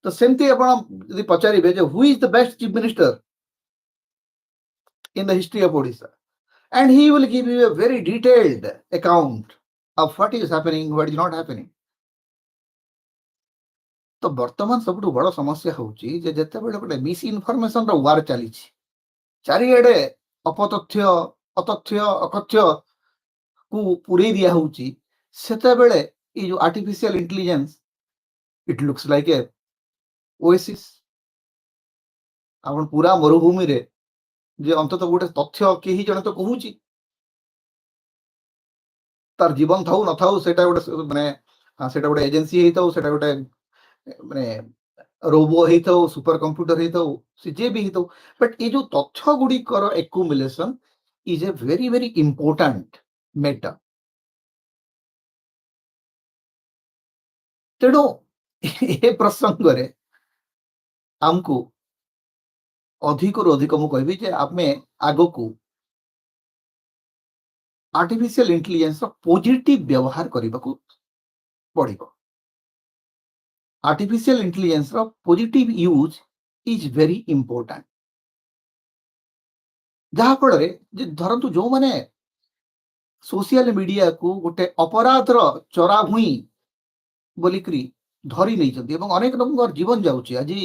So ସେମିତି ଆପଣ ଯଦି ପଚାରିବେ ଯେ who is the best chief minister in the history of Odisha, and he will give you a very detailed account of what is happening, what is not happening. ତ ବର୍ତ୍ତମାନ ସବୁଠୁ ବଡ ସମସ୍ୟା ହଉଛି ଯେ ଯେତେବେଳେ ଗୋଟେ ମିସ୍ ଇନଫର୍ମେସନ ର ୱାର ଚାଲିଛି, ଚାରିଆଡେ ଅପତଥ୍ୟ ଅତଥ୍ୟ ଅକଥ୍ୟ କୁ ପୁରେଇ ଦିଆ ହଉଛି, ସେତେବେଳେ ଏଇ ଯୋଉ artificial intelligence, it looks like a oasis. ଆପଣ ପୁରା ମରୁଭୂମିରେ ଯେ ଅନ୍ତତଃ ଗୋଟେ ତଥ୍ୟ କେହି ଜଣେ ତ କହୁଛି, ତାର ଜୀବନ ଥାଉ ନଥାଉ ସେଟା ଗୋଟେ ମାନେ ସେଟା ଗୋଟେ ଏଜେନ୍ସି ହେଇଥାଉ, ସେଟା ଗୋଟେ ମାନେ ରୋବୋ ହେଇଥାଉ, ସୁପର କମ୍ପ୍ୟୁଟର ହେଇଥାଉ, ସେ ଯିଏ ବି ହେଇଥାଉ, ବଟ୍ ଏଇ ଯୋଉ ତଥ୍ୟ ଗୁଡିକର accumulation is a very very important matter. ତେଣୁ ଏ ପ୍ରସଙ୍ଗରେ ଆମକୁ ଅଧିକରୁ ଅଧିକ ମୁଁ କହିବି ଯେ ଆମେ ଆଗକୁ ଆର୍ଟିଫିସିଆଲ ଇଣ୍ଟେଲିଜେନ୍ସର ପଜିଟିଭ ବ୍ୟବହାର କରିବାକୁ ପଡିବ. ଆର୍ଟିଫିସିଆଲ ଇଣ୍ଟେଲିଜେନ୍ସର positive use is very important. ଯାହାଫଳରେ ଯେ ଧରନ୍ତୁ ଯୋଉମାନେ ସୋସିଆଲ ମିଡିଆକୁ ଗୋଟେ ଅପରାଧର ଚରାଭୂଇଁ ବୋଲିକରି ଧରି ନେଇଛନ୍ତି ଏବଂ ଅନେକ ଲୋକଙ୍କର ଜୀବନ ଯାଉଛି. ଆଜି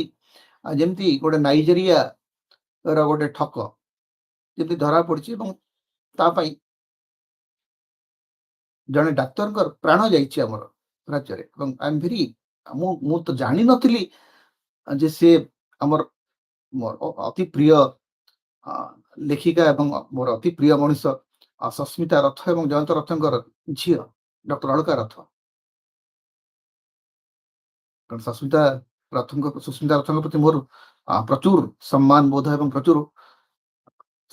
ଯେମିତି ଗୋଟେ ନାଇଜେରିଆର ଗୋଟେ ଠକ ଯେମିତି ଧରା ପଡିଛି ଏବଂ ତା ପାଇଁ ଜଣେ ଡାକ୍ତରଙ୍କର ପ୍ରାଣ ଯାଇଛି ଆମର ରାଜ୍ୟରେ. ଏବଂ ଆଇ ଏମ୍ ଭେରି ମୁଁ ତ ଜାଣିନଥିଲି ଯେ ସେ ଆମର ଅତି ପ୍ରିୟ ଲେଖିକା ଏବଂ ମୋର ଅତି ପ୍ରିୟ ମଣିଷ ସସ୍ମିତା ରଥ ଏବଂ ଜୟନ୍ତ ରଥଙ୍କର ଝିଅ ଡକ୍ଟର ଅଳକା ରଥ. କାରଣ ସୁସ୍ମିତା ରଥଙ୍କ ପ୍ରତି ମୋର ପ୍ରଚୁର ସମ୍ମାନ ବୋଧ ଏବଂ ପ୍ରଚୁର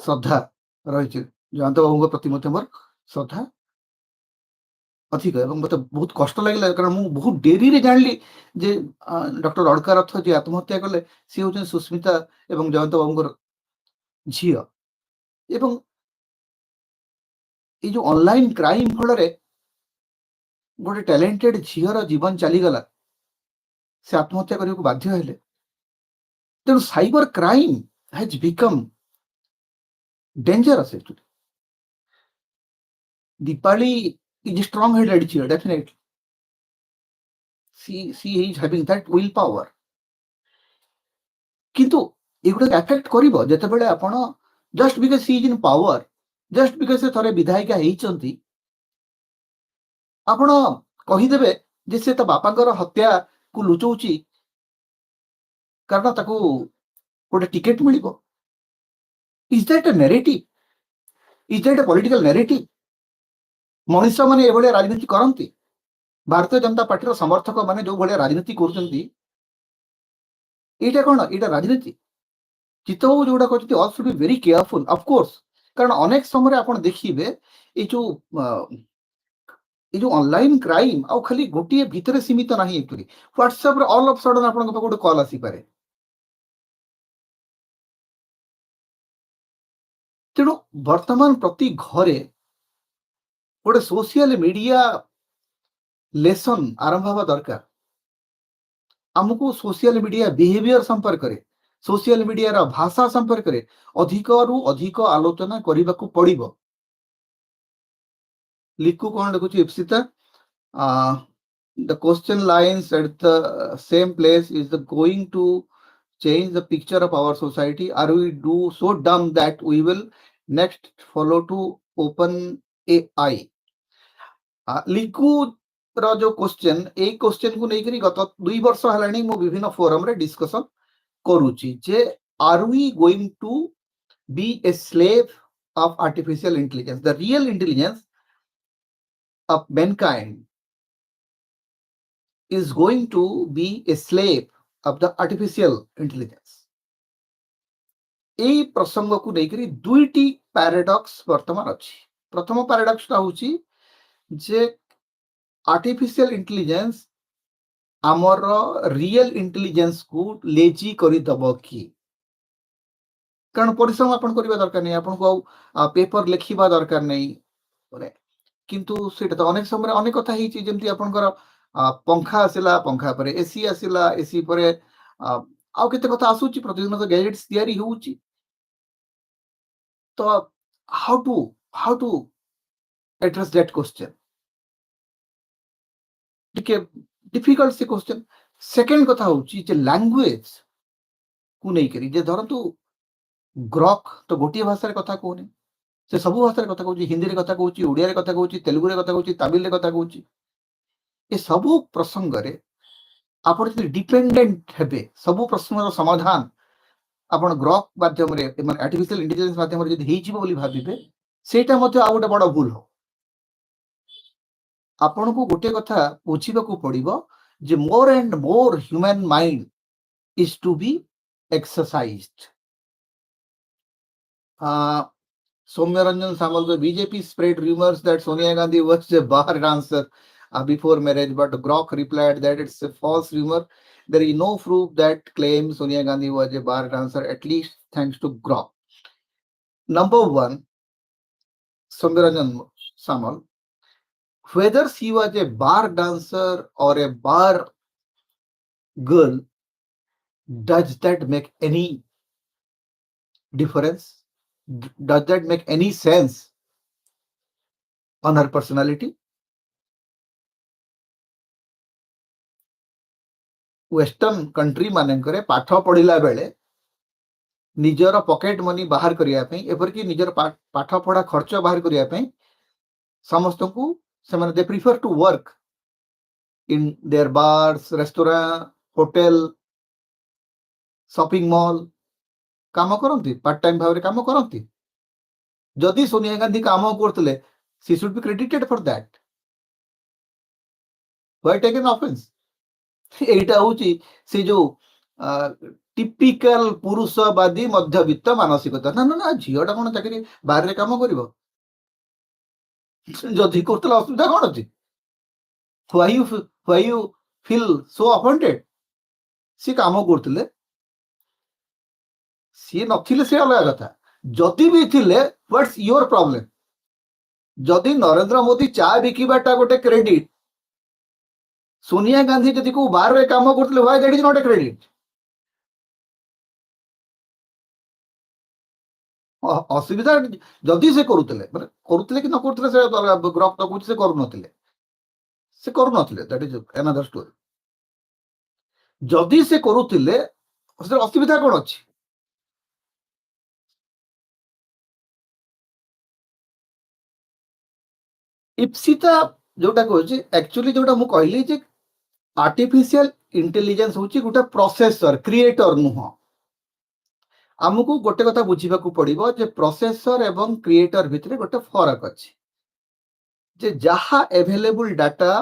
ଶ୍ରଦ୍ଧା ରହିଛି. ଜୟନ୍ତ ବାବୁଙ୍କ ପ୍ରତି ମଧ୍ୟ ମୋର ଶ୍ରଦ୍ଧା ଅଧିକ. ଏବଂ ମତେ ବହୁତ କଷ୍ଟ ଲାଗିଲା କାରଣ ମୁଁ ବହୁତ ଡେରିରେ ଜାଣିଲି ଯେ ଡକ୍ଟର ଅଳକା ରଥ ଯିଏ ଆତ୍ମହତ୍ୟା କଲେ ସିଏ ହଉଛନ୍ତି ସୁସ୍ମିତା ଏବଂ ଜୟନ୍ତ ବାବୁଙ୍କର ଝିଅ. ଏବଂ ଏଇ ଯୋଉ ଅନଲାଇନ କ୍ରାଇମ ଫଳରେ ଗୋଟେ ଟ୍ୟାଲେଣ୍ଟେଡ ଝିଅର ଜୀବନ ଚାଲିଗଲା, ସେ ଆତ୍ମହତ୍ୟା କରିବାକୁ ବାଧ୍ୟ ହେଲେ. ତେଣୁ cyber crime has become dangerous actually. Dipali is a strong-headed ଝିଅ, definitely. She is having that willpower. କିନ୍ତୁ ଏଗୁଡାକ ଆଫେକ୍ଟ କରିବ ଯେତେବେଳେ ଆପଣ just because she is in power, just because ସେ ଥରେ ବିଧାୟିକା ହେଇଛନ୍ତି, ଆପଣ କହିଦେବେ ଯେ ସେ ତା ବାପାଙ୍କର ହତ୍ୟାକୁ ଲୁଚଉଛି କାରଣ ତାକୁ ଗୋଟେ ଟିକେଟ ମିଳିବ. Is that a narrative? Is that a political narrative? ମଣିଷ ମାନେ ଏଭଳିଆ ରାଜନୀତି କରନ୍ତି? ଭାରତୀୟ ଜନତା ପାର୍ଟିର ସମର୍ଥକ ମାନେ ଯୋଉ ଭଳିଆ ରାଜନୀତି କରୁଛନ୍ତି, ଏଇଟା କଣ? ଏଇଟା ରାଜନୀତି? ଚିତ୍ତବାବୁ ଯୋଉଟା କହିଛନ୍ତି all should be very careful, of course. କାରଣ ଅନେକ ସମୟରେ ଆପଣ ଦେଖିବେ ଏଇ ଯୋଉ ଅନଲାଇନ କ୍ରାଇମ ଆଉ ଖାଲି ଗୋଟିଏ ଭିତରେ ସୀମିତ ନାହିଁ. ଏକ୍ଚୁଆଲି ହ୍ୱାଟ୍ସଆପରେ ଅଲ୍ ଅଫ୍ ସଡନ୍ ଆପଣଙ୍କ ପାଖକୁ ଗୋଟେ କଲ୍ ଆସିପାରେ. ତେଣୁ ବର୍ତ୍ତମାନ ପ୍ରତି ଘରେ ଗୋଟେ ସୋସିଆଲ ମିଡିଆ ଲେସନ ଆରମ୍ଭ ହେବା ଦରକାର. ଆମକୁ ସୋସିଆଲ ମିଡିଆ ବିହେଭିୟର ସମ୍ପର୍କରେ, ସୋସିଆଲ ମିଡିଆର ଭାଷା ସମ୍ପର୍କରେ ଅଧିକରୁ ଅଧିକ ଆଲୋଚନା କରିବାକୁ ପଡିବ. ଲିକୁ କଣ ଲେଖୁଛି Ipsita? The question lines at the same place is the going to change the picture of our society? Are we do so dumb that we will next follow to open AI? लिकु रो जो क्वेश्चन ए question को लेकर गत 2 वर्ष हलानी मो विभिन्न forum रे discussion करूची जे are we going to be a slave of artificial intelligence? The real intelligence of mankind is going to be a slave of the artificial intelligence. এই প্রসঙ্গକୁ ନେଇକରି ଦୁଇଟି ପ୍ୟାରାଡକ୍ସ ବର୍ତ୍ତମାନ ଅଛି। ପ୍ରଥମ ପ୍ୟାରାଡକ୍ସଟା ହେଉଛି ଯେ ଆର୍ଟିଫିସିଆଲ ଇଣ୍ଟେଲିଜେନ୍ସ ଆମର ରିଏଲ ଇଣ୍ଟେଲିଜେନ୍ସକୁ ଲେଜି କରିଦେବ କି? କାରଣ ପରିଶ୍ରମ ଆପଣ କରିବା ଦରକାର ନାହିଁ, ଆପଣଙ୍କୁ ଆଉ ପେପର ଲେଖିବା ଦରକାର ନାହିଁ। କିନ୍ତୁ ସେଇଟା ତ ଅନେକ ସମୟରେ ଅନେକ କଥା ହେଇଛି, ଯେମିତି ଆପଣଙ୍କର ପଙ୍ଖା ଆସିଲା, ପଙ୍ଖା ପରେ ଏସି ଆସିଲା, ଏସି ପରେ ଆଉ କେତେ କଥା ଆସୁଛି, ପ୍ରତିଦିନ ତ ଗ୍ୟାଜେଟ୍ସ ତିଆରି ହେଉଛି। ତ how to address that question? ଟିକେ difficult ସେ question। ସେକେଣ୍ଡ କଥା ହେଉଛି ଯେ ଲାଙ୍ଗୁଏଜ କୁ ନେଇକରି, ଯେ ଧରନ୍ତୁ ଗ୍ରକ୍ ତ ଗୋଟିଏ ଭାଷାରେ କଥା କହୁନି, ସେ ସବୁ ଭାଷାରେ କଥା କହୁଛି, ହିନ୍ଦୀରେ କଥା କହୁଛି, ଓଡ଼ିଆରେ କଥା କହୁଛି, ତେଲୁଗୁରେ କଥା କହୁଛି, ତାମିଲରେ କଥା କହୁଛି। ଏ ସବୁ ପ୍ରସଙ୍ଗରେ ଆପଣ ଯଦି ଡିପେଣ୍ଡେଣ୍ଟ ହେବେ, ସବୁ ପ୍ରଶ୍ନର ସମାଧାନ ଆପଣ ଗ୍ରକ୍ ମାଧ୍ୟମରେ, ମାନେ ଆର୍ଟିଫିସିଆଲ ଇଣ୍ଟେଲିଜେନ୍ସ ମାଧ୍ୟମରେ ଯଦି ହେଇଯିବ ବୋଲି ଭାବିବେ, ସେଇଟା ମଧ୍ୟ ଆଉ ଗୋଟେ ବଡ଼ ଭୁଲ ହବ। ଆପଣଙ୍କୁ ଗୋଟେ କଥା ବୁଝିବାକୁ ପଡିବ ଯେ ମୋର ଆଣ୍ଡ ମୋର human mind is to be exercised. Soumya Ranjan Samal, the BJP spread rumors that Sonia Gandhi was a bar dancer before marriage, but Grok replied that it's a false rumor. There is no proof that claims Sonia Gandhi was a bar dancer, at least thanks to Grok. Number one, Soumya Ranjan Samal, whether she was a bar dancer or a bar girl, does that make any difference? Does that make any sense on her personality? Western country मानकरे पाठ पढ़िला बेले निजर pocket money बाहर करिया पे, एपरकी निजर पाठ पढ़ा खर्च बाहर करिया पे समस्त को से they prefer to work in their bars, restaurant, hotel, shopping mall काम करती, पार्ट टाइम भाव काम करती। जदि सोनिया गांधी काम करते, she should be credited for that. Why taken offence? एटा होची से जो टिपिकल पुरुषवादी मध्यवित्त मानसिकता। ना ना ना, झीटा कौन चाकरी बाहर काम कर, जदि कर असुविधा कौन अच्छी? Why you feel so offended? सी काम करते, सी नथिले से अलग कथा, जदि भी थिले व्हाट्स योर प्रॉब्लम? जदि नरेंद्र मोदी चा बिकिबाटा गोटे क्रेडिट, सोनिया गांधी जदि को बाहर रे काम करते, why that is not a credit? असुविधा जदि से करुले कि न करुले से ग्रक तो कौन से करुनथिले, से करुनथिले, दैट इज अनदर स्टोरी। जदि से करुले असुविधा कौन अच्छी? इप्सिता जोटा कहूँ एक्चुअली जोटा मु कहली जे आर्टिफिशियल इंटेलिजेंस होची गोटे प्रोसेसर, क्रिएटर नुह। आमको गोटे कथा बुझा पड़ो जे प्रोसेसर एवं क्रिएटर भितर गोटे फरक अच्छी। जे जहा अवेलेबल डाटा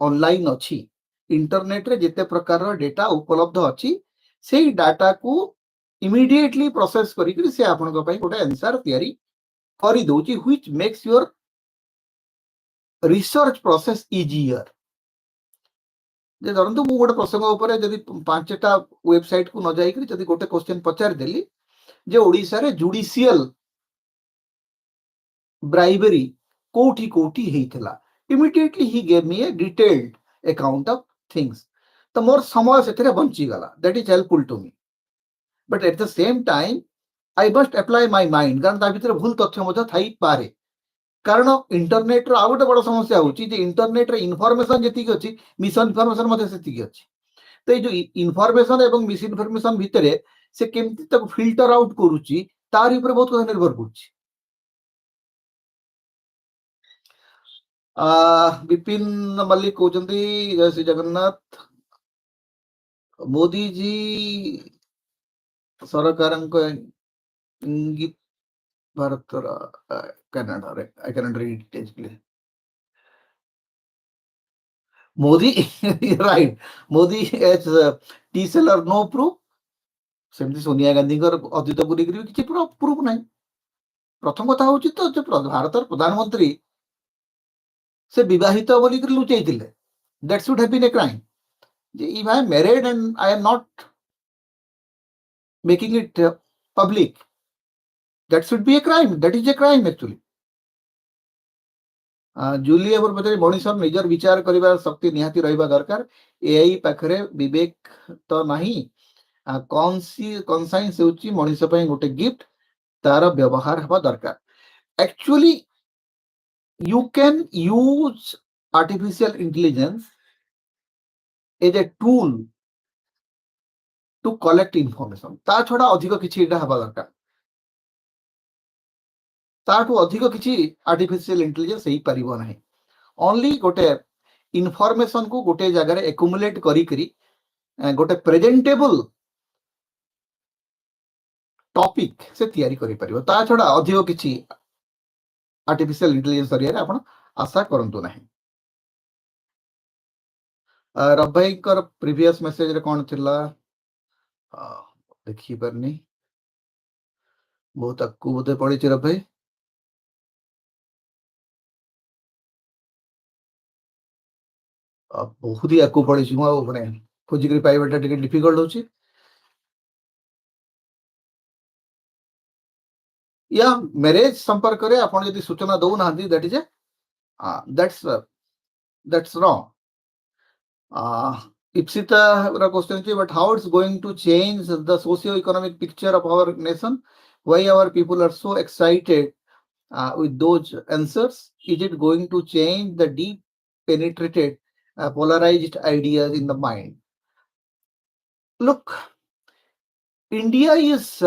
ऑनलाइन अच्छी, इंटरनेट रे जिते प्रकार डेटा उपलब्ध अच्छी, से डाटा को इमीडिएटली प्रोसेस करी से आपन को पई गोटे आंसर तैयारी करी दोची, which makes your research process easier. जे धरंतु मु गोटे प्रसंग ऊपर जदि 5टा वेबसाइट को न जाई जदि गोटे क्वेश्चन पचार देली जे ओडिसा रे जुडिशियल ब्राइबरी कोठी कोठी हेइथला, immediately he gave me a detailed account of things. तो मोर समय सेथरे बंची गला, that is helpful to me. But at the same time I must apply my mind, कारण ता भितर भूल तथ्य मध्य थाई पारे। कारण इंटरनेट रो आ गोटे बड़ समस्या होची जे इंटरनेट रे इन्फॉर्मेशन जति अछि, मिस इन्फॉर्मेशन मध्य सेति अछि। तो ये जो इनफॉरमेशन एवं मिस इनफॉरमेशन भितर से केमती तक फिल्टर आउट करूची तार ऊपर बहुत कथा निर्भर करूची। विपिन मल्लिक कहते जय श्री जगन्नाथ। मोदी जी सरकार इंगित भारत कनाडा रे I can read it Modi right Modi as tea seller no proof सेमती सोनिया गांधी अतीत को लेकर किसी प्रूफ नहीं। प्रथम कथा हूँ तो जो भारत प्रधानमंत्री से विवाहित बोल लुचई that should have been a crime. If I am married and I am not making it public that should be a crime that is a crime actually. जूली एवर पचारे मनीष निजर विचार कर शक्ति निहाती रहा दरकार एआई पाखरे विवेक तो नहीं कॉन्साइंस होची मनीष पे गोटे गिफ्ट तार व्यवहार हवा दरकार। Actually you can use artificial intelligence as a tool to collect information ता छड़ा अधिक किसी हवा दरकार ताठू अधिक किसी आर्टिफिशियल इंटेलिजेंस हो पारिबो नहीं। ओनली गोटे इनफॉरमेशन को गोटे जगह एक्युमुलेट करी गोटे प्रेजेंटेबल टॉपिक से तैयारी करि परिबो ता छड़ा अधिक किसी आर्टिफिशियल इंटेलिजेंस जरिया आपण आशा करंतु नहीं। रब भाई कर प्रीवियस मेसेज रे कौन थिला देखी परनी बहुत अक्कु बोधे पड़ी रब भाई बहुत ही आकु पड़ी मैंने खोजिक पाइबाटा टिके डिफिकल्ट होची या मैरिज संपर्क रे आपण यदि सूचना दउ ना that is that's that's wrong. Ipsita question is, but how it's going to change the socio-economic picture of our nation? Why our people are so excited with those answers? Is it going to change the deep penetrated polarized ideas in the mind? Look, India is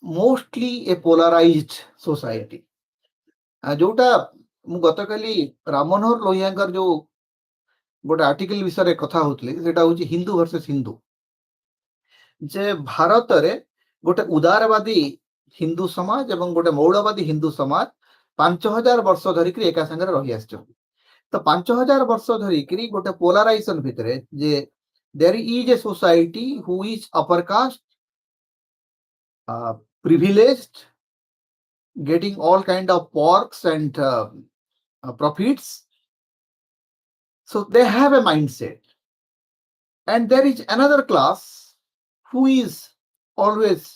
mostly a polarized society. जोटा मु गतकाली राम मनोहर लोहिया जो गोटे article विषय कथा होतली सेटा होची Hindu versus Hindu जे भारत रे गोटे उदारवादी हिंदू समाज एवं गोटे मौलवादी हिंदू समाज 5000 वर्ष धरिक एका संगे रही आस तो 5000 वर्ष धरिक गोटे पोलाराइजेशन भितर जे there is a society who is upper caste privileged getting all kind of perks and profits, so they have a mindset, and there is another class who is always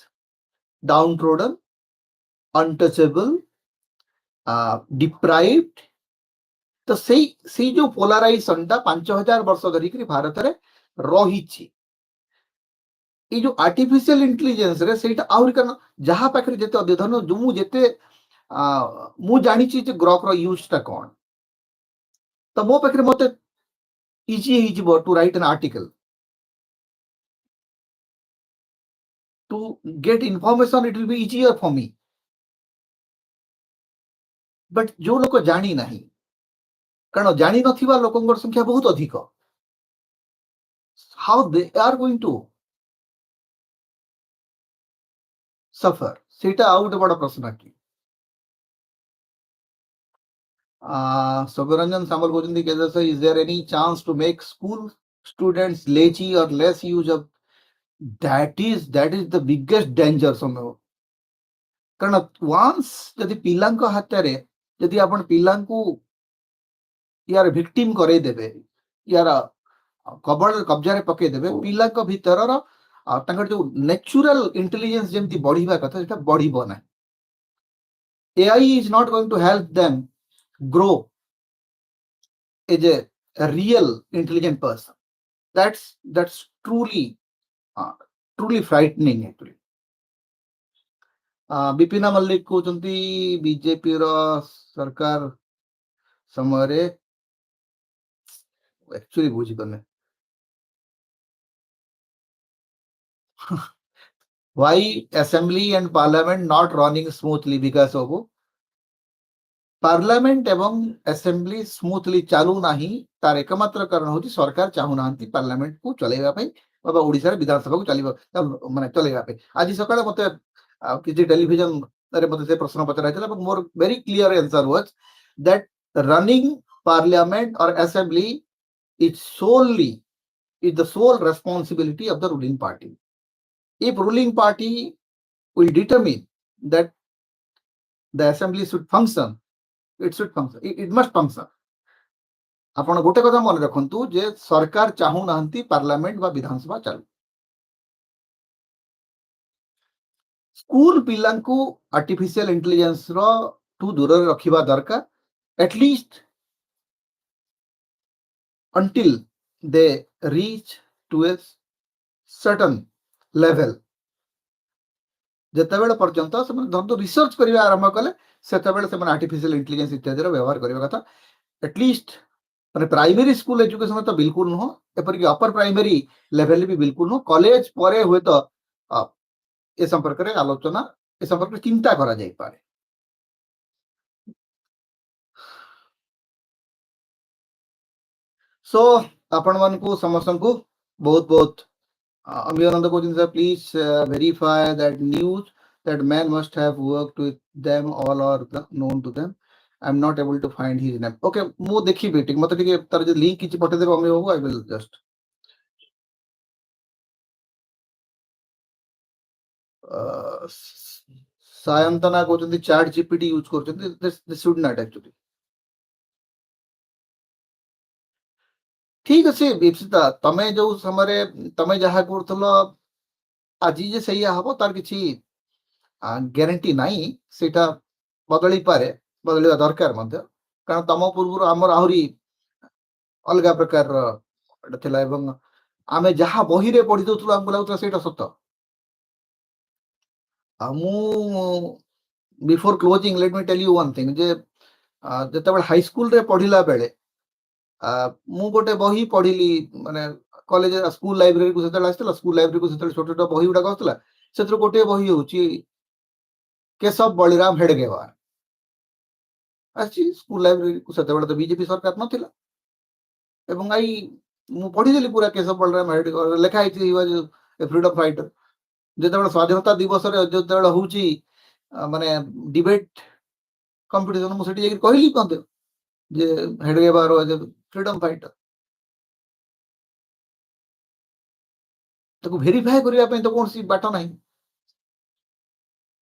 downtrodden, untouchable, deprived। तो से जो पोलाराइजेशन 5000 वर्ष धरिक भारत रे रही ये जो artificial intelligence रे सेटा आउर कन जहा पाखरे जेते अध्ययन जो मु जेते मु जानि छी जे ग्रॉक रो यूज ता कोन तो मो पाखरे मते इजी ही जिवो to write an article to get information it will be easier for me. But जो लोक जानी नहीं कारण जानी नथिबा लोकंगर संख्या बहुत अधिक how they are going to suffer सेटा आउट बड़ा प्रश्न की। Sobaranjan Samal Bojandi Kedar sir, is there any chance to make school students lazy or less use of that is the biggest danger somehow कारण once यदि पिलांको हातरे यदि आपण पिलांको यार victim करे देबे यार कबड़ कब्जा रे पके देबे पिलांको भीतरर तांकर जो नेचुरल इंटेलिजेंस जेमति बढ़िबा कथा सेटा बढ़िबो ना। AI is not going to help them grow as a real intelligent person। That's truly frightening actually। विपिना Mallik कहते बीजेपी रो सरकार समय एक्चुअली बुझी पाने Why assembly and parliament not running smoothly? Because of parliament एवं assembly smoothly चालू नाही तार एकमात्र कारण होची सरकार चाहू नाहंती पार्लियामेंट को चलेगा पई बाबा ओडिसा रे विधानसभा को चलिबो माने चलेगा पई आज सकाळे मते किछि टेलीविजन रे मते से प्रश्न पचराइतला बट मोर very clear answer was that running parliament or assembly is solely is the sole responsibility of the ruling party. If ruling party will determine that the assembly should function, it should function. It must function. ଆପଣ ଗୋଟେ କଥା ମନେ ରଖନ୍ତୁ ଯେ ସରକାର ଚାହୁ ନାହାନ୍ତି parliament ବା ବିଧାନସଭା ଚାଲୁ। ସ୍କୁଲ ପିଲାଙ୍କୁ ଆର୍ଟିଫିସିଆଲ ଇଣ୍ଟେଲିଜେନ୍ସ ର ଠୁ ଦୂରରେ ରଖିବା ଦରକାର at least until they reach to a certain level ଯେତେବେଳେ ପର୍ଯ୍ୟନ୍ତ ସେମାନେ ଧରନ୍ତୁ ରିସର୍ଚ୍ଚ କରିବା ଆରମ୍ଭ କଲେ ସେତେବେଳେ ସେମାନେ ଆର୍ଟିଫିସିଆଲ ଇଣ୍ଟେଲିଜେନ୍ସ ଇତ୍ୟାଦିର ବ୍ୟବହାର କରିବା କଥା ଏଟଲିଷ୍ଟ ମାନେ ପ୍ରାଇମେରୀ ସ୍କୁଲ ଏଜୁକେସନ ତ ବିଲକୁଲ ନୁହଁ ଏପରିକି ଅପର ପ୍ରାଇମେରୀ ଲେଭେଲ ବି ବିଲକୁଲ ନୁହଁ କଲେଜ ପରେ ହୁଏତ ଏ ସମ୍ପର୍କରେ ଆଲୋଚନା ଏ ସମ୍ପର୍କରେ ଚିନ୍ତା କରାଯାଇପାରେ। ସୋ ଆପଣ ମାନଙ୍କୁ ସମସ୍ତଙ୍କୁ ବହୁତ ବହୁତ ଅଭିନନ୍ଦନ କହୁଛନ୍ତି sir, please verify that news that man must have worked with them all or known to them. I'm not able to find his name. Okay, ମୁଁ ଦେଖିବି ଟିକେ ମତେ ଟିକେ ତାର ଯଦି ଲିଙ୍କ କିଛି ପଠେଇଦେବେ ଅମି ବାବୁ, I will just ସାୟନ୍ତନା କହୁଛନ୍ତି ଚାଟ୍ ଜିପିଟି ୟୁଜ କରୁଛନ୍ତି, this should not actually। ଠିକ ଅଛି ବିପସିତା, ତମେ ଯୋଉ ସମୟରେ ତମେ ଯାହା କରୁଥିଲ ଆଜି ଯେ ସେଇଆ ହବ ତାର କିଛି ଗ୍ୟାରେଣ୍ଟି ନାହିଁ, ସେଇଟା ବଦଳି ପାରେ, ବଦଳିବା ଦରକାର ମଧ୍ୟ, କାରଣ ତମ ପୂର୍ବରୁ ଆମର ଆହୁରି ଅଲଗା ପ୍ରକାରର ଥିଲା ଏବଂ ଆମେ ଯାହା ବହିରେ ପଢି ଦଉଥିଲୁ ଆମକୁ ଲାଗୁଥିଲା ସେଇଟା ସତ। ମୁଁ before closing let me tell you one thing ଯେ ଯେତେବେଳେ ହାଇସ୍କୁଲରେ ପଢିଲା ବେଳେ ମୁଁ ଗୋଟେ ବହି ପଢିଲି ମାନେ କଲେଜ ସ୍କୁଲ ଲାଇବ୍ରେରୀକୁ ସେତେବେଳେ ଆସିଥିଲା, ସ୍କୁଲ ଲାଇବ୍ରେରୀକୁ ସେତେବେଳେ ଛୋଟ ଛୋଟ ବହି ଗୁଡାକ ଆସୁଥିଲା, ସେଥିରୁ ଗୋଟିଏ ବହି ହଉଛି କେଶବ ବଳିରାମ ହେଡଗେୱାର ଆସିଛି ସ୍କୁଲ ଲାଇବ୍ରେରୀକୁ, ସେତେବେଳେ ତ ବିଜେପି ସରକାର ନଥିଲା ଏବଂ ମୁଁ ପଢିଦେଲି ପୁରା କେଶବ ବଳିରାମ ହେଡଗେୱାର, ଲେଖା ହେଇଛି ଫ୍ରିଡମ ଫାଇଟର। ଯେତେବେଳେ ସ୍ୱାଧୀନତା ଦିବସରେ ଯେତେବେଳେ ହଉଛି ମାନେ ଡିବେଟ କମ୍ପିଟିସନ, ମୁଁ ସେଠି ଯାଇକି କହିଲି ମଧ୍ୟ ଯେ Hedgewar was A freedom fighter. ତାକୁ ଭେରିଫାଏ କରିବା ପାଇଁ ତ କୌଣସି ବାଟ ନାହିଁ।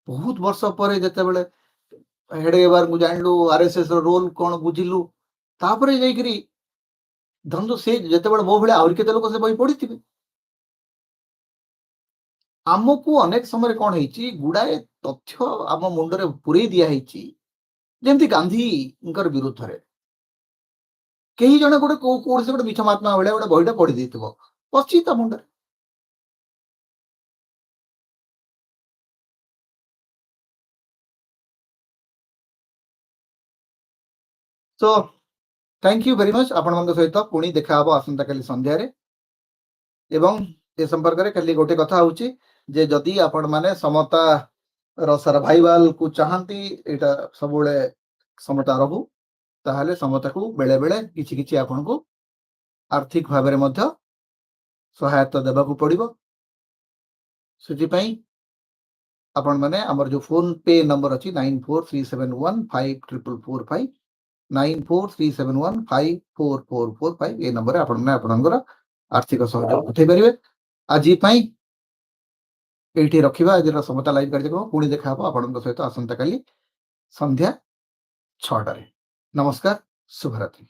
ବହୁତ ବର୍ଷ ପରେ ଯେତେବେଳେ ହେଡଗେୱାରଙ୍କୁ ଜାଣିଲୁ, ଆରଏସଏସ ର ରୋଲ କଣ ବୁଝିଲୁ, ତାପରେ ଯାଇକିରି ଧରନ୍ତୁ ସେ ଯେତେବେଳେ ମୋ ଭଳିଆ ଆହୁରି କେତେ ଲୋକ ସେ ବହି ପଢିଥିବେ। ଆମକୁ ଅନେକ ସମୟରେ କଣ ହେଇଛି, ଗୁଡାଏ ତଥ୍ୟ ଆମ ମୁଣ୍ଡରେ ପୁରେଇ ଦିଆ ହେଇଛି, ଯେମିତି ଗାନ୍ଧୀଙ୍କର ବିରୁଦ୍ଧରେ କେହି ଜଣେ ଗୋଟେ କୋଉଠି ଗୋଟେ ମିଛ ମହାତ୍ମା ଭଳିଆ ଗୋଟେ ବହିଟା ପଢି ଦେଇଥିବ, ପଶି ତା ମୁଣ୍ଡରେ। So thank you very much. आपण ମାନଙ୍କ ସହିତ ପୁଣି ଦେଖା ହବ ଆସନ୍ତା କାଲି ସନ୍ଧ୍ୟାରେ ଏବଂ ଏ ସମ୍ପର୍କରେ ଖାଲି ଗୋଟେ କଥା ହଉଛି ଯେ ଯଦି ଆପଣ ମାନେ ସମତା ର ସର୍ଭାଇଭାଲ କୁ ଚାହାନ୍ତି, ଏଇଟା ସବୁବେଳେ ସମତା ରହୁ, ତାହେଲେ ସମତାକୁ ବେଳେ ବେଳେ କିଛି କିଛି ଆପଣଙ୍କୁ ଆର୍ଥିକ ଭାବରେ ମଧ୍ୟ ସହାୟତା ଦେବାକୁ ପଡିବ। ସେଥିପାଇଁ ଆପଣ ମାନେ ଆମର ଯୋଉ ଫୋନ ପେ ନମ୍ବର ଅଛି 9437154445 9437154445 ଏ ନମ୍ବରରେ ଆପଣମାନେ ଆପଣଙ୍କର ଆର୍ଥିକ ସହଯୋଗ ପଠାଇ ପାରିବେ। ଆଜି ପାଇଁ ଏଇଠି ରଖିବା ଆଜିର ସମତା ଲାଇଭ କାର୍ଯ୍ୟକ୍ରମ। ପୁଣି ଦେଖା ହବ ଆପଣଙ୍କ ସହିତ ଆସନ୍ତାକାଲି ସନ୍ଧ୍ୟା 6ଟାରେ। ନମସ୍କାର, ଶୁଭରାତ୍ରି।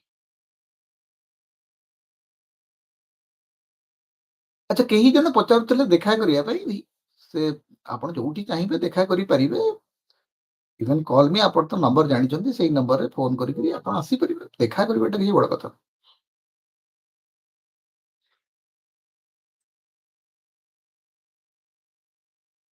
ଆଚ୍ଛା, କେହି ଜଣେ ପଚାରୁଥିଲେ ଦେଖା କରିବା ପାଇଁ, ସେ ଆପଣ ଯୋଉଠି ଚାହିଁବେ ଦେଖା କରିପାରିବେ। ଇଭେନ କଲ୍ ମି, ଆପଣ ତ ନମ୍ବର ଜାଣିଛନ୍ତି, ସେଇ ନମ୍ବରରେ ଫୋନ କରିକି ଆପଣ ଆସିପାରିବେ, ଦେଖା କରିବାଟା କିଛି ବଡ କଥା।